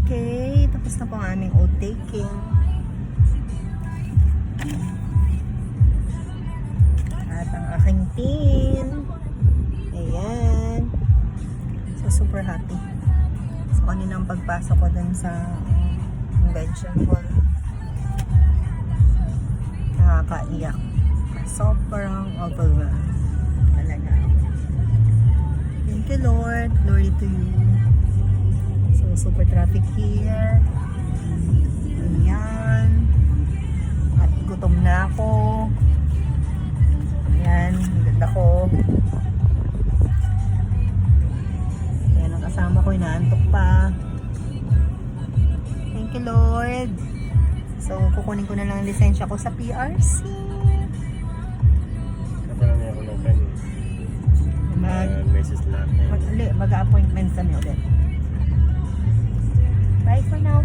Okay, tapos na po ang aming oath taking. At ang aking pin. Ayan. So, super happy. So, kaninang pagpasok ko dun sa convention hall. Nakakaiyak. Sobrang overwhelmed. Talaga. Thank you, Lord. Glory to you. So, super traffic here. Ayan. At gutom na ako. Ayan. Ganda ko. Ayan, ang kasama ko. Inaantok pa. Thank you, Lord. So, kukunin ko na lang ang lisensya ko sa PRC. Marami ako ng pen. Message lahat na yun. Mag-appointment kami ulit. Bye for now.